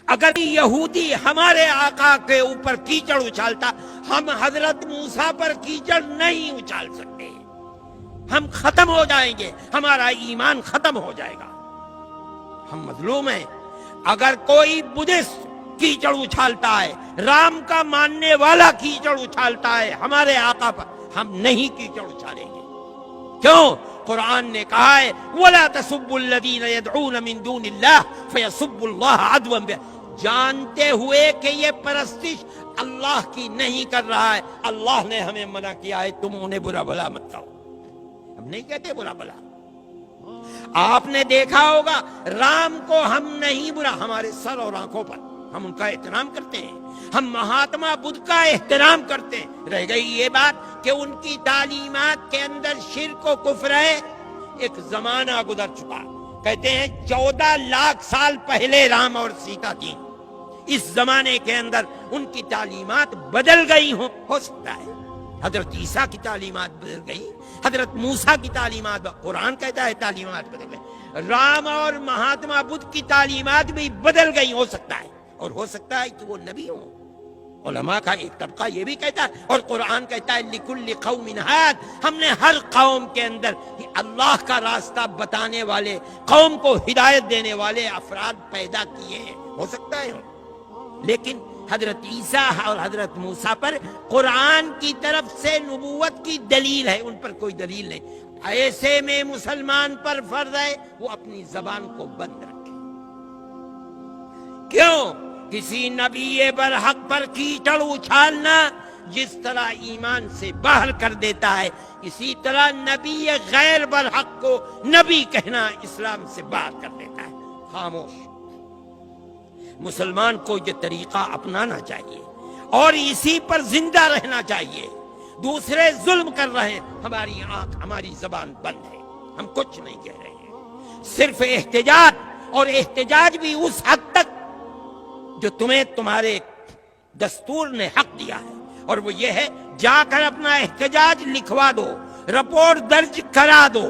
اگر یہودی ہمارے آقا کے اوپر کیچڑ اچھالتا، ہم حضرت موسیٰ پر کیچڑ نہیں اچھال سکتے، ہم ختم ہو جائیں گے، ہمارا ایمان ختم ہو جائے گا، ہم مظلوم ہیں۔ اگر کوئی بدھسٹ کیچڑ اچھالتا ہے، رام کا ماننے والا کیچڑ اچھالتا ہے ہمارے آقا پر، ہم نہیں کیچڑ اچھالیں گے۔ کیوں؟ قرآن نے کہا ہے وَلَا تَسُبُّوا الَّذِينَ يَدْعُونَ مِن دُونِ اللَّهِ فَيَسُبُّوا اللَّهَ عَدْوًا، جانتے ہوئے کہ یہ پرستش اللہ کی نہیں کر رہا ہے، اللہ نے ہمیں منع کیا ہے تم انہیں برا بھلا مت کہو، ہم نہیں کہتے برا بھلا۔ آپ نے دیکھا ہوگا رام کو ہم نہیں برا، ہمارے سر اور آنکھوں پر ہم ان کا احترام کرتے ہیں، ہم مہاتما بدھ کا احترام کرتے ہیں۔ رہ گئی یہ بات کہ ان کی تعلیمات کے اندر شرک و کفر ہے۔ ایک زمانہ گزر چکا، کہتے ہیں 14 لاکھ سال پہلے رام اور سیتا تھی، اس زمانے کے اندر ان کی تعلیمات بدل گئی ہو سکتا ہے۔ حضرت عیسیٰ کی تعلیمات بدل گئی، حضرت موسیٰ کی تعلیمات، قرآن کہتا ہے تعلیمات بدل گئی، رام اور مہاتما بدھ کی تعلیمات بھی بدل گئی ہو سکتا ہے، اور ہو سکتا ہے کہ وہ نبی ہوں۔ علماء کا ایک طبقہ یہ بھی کہتا ہے، اور قرآن کہتا ہے لِكُلِّ قَوْمٍ هَادٍ، ہم نے ہر قوم کے اندر اللہ کا راستہ بتانے والے، قوم کو ہدایت دینے والے افراد پیدا کیے ہیں، ہو سکتا ہے۔ لیکن حضرت عیسیٰ اور حضرت موسیٰ پر قرآن کی طرف سے نبوت کی دلیل ہے، ان پر کوئی دلیل نہیں۔ ایسے میں مسلمان پر فرض ہے وہ اپنی زبان کو بند رکھے۔ کیوں؟ کسی نبی برحق پر کیچڑ اچھالنا جس طرح ایمان سے باہر کر دیتا ہے، اسی طرح نبی غیر برحق کو نبی کہنا اسلام سے باہر کر دیتا ہے۔ خاموش۔ مسلمان کو یہ طریقہ اپنانا چاہیے اور اسی پر زندہ رہنا چاہیے۔ دوسرے ظلم کر رہے ہیں، ہماری آنکھ ہماری زبان بند ہے، ہم کچھ نہیں کہہ رہے ہیں، صرف احتجاج، اور احتجاج بھی اس حد تک جو تمہیں تمہارے دستور نے حق دیا ہے، اور وہ یہ ہے جا کر اپنا احتجاج لکھوا دو، رپورٹ درج کرا دو۔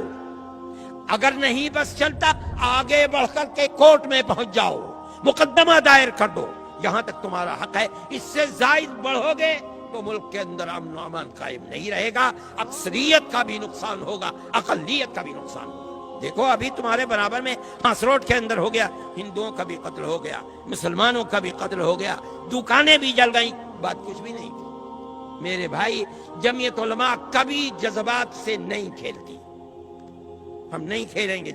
اگر نہیں بس چلتا آگے بڑھ کر کے کورٹ میں پہنچ جاؤ، مقدمہ دائر کر دو، یہاں تک تمہارا حق ہے۔ اس سے زائد بڑھو گے تو ملک کے اندر امن و امان قائم نہیں رہے گا، اکثریت کا بھی نقصان ہوگا، اقلیت کا بھی نقصان ہوگا۔ دیکھو ابھی تمہارے برابر میں ہانس روڈ کے اندر ہو گیا، ہندوؤں کا بھی قتل ہو گیا، مسلمانوں کا بھی قتل ہو گیا، دکانیں بھی جل گئیں، بات کچھ بھی نہیں تھی۔ میرے بھائی، جمعیت علماء کبھی جذبات سے نہیں کھیلتی، ہم نہیں کھیلیں گے۔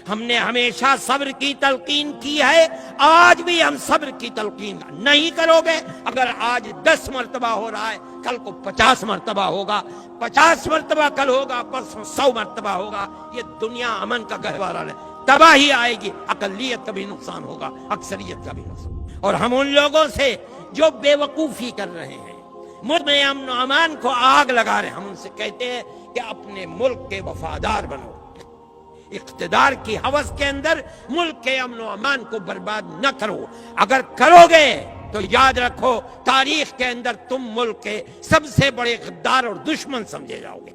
ہم نے ہمیشہ صبر کی تلقین کی ہے، آج بھی ہم صبر کی تلقین نہیں کرو گے۔ اگر آج 10 مرتبہ ہو رہا ہے، کل کو 50 مرتبہ ہوگا، 50 مرتبہ کل ہوگا، پرسوں 100 مرتبہ ہوگا۔ یہ دنیا امن کا گہوارہ ہے، تباہی آئے گی، اقلیت کا بھی نقصان ہوگا، اکثریت کا بھی نقصان۔ اور ہم ان لوگوں سے جو بے وقوفی کر رہے ہیں، ملک میں امن و امان کو آگ لگا رہے ہیں، ہم ان سے کہتے ہیں کہ اپنے ملک کے وفادار بنو، اقتدار کی ہوس کے اندر ملک کے امن و امان کو برباد نہ کرو۔ اگر کرو گے تو یاد رکھو تاریخ کے اندر تم ملک کے سب سے بڑے غدار اور دشمن سمجھے جاؤ گے۔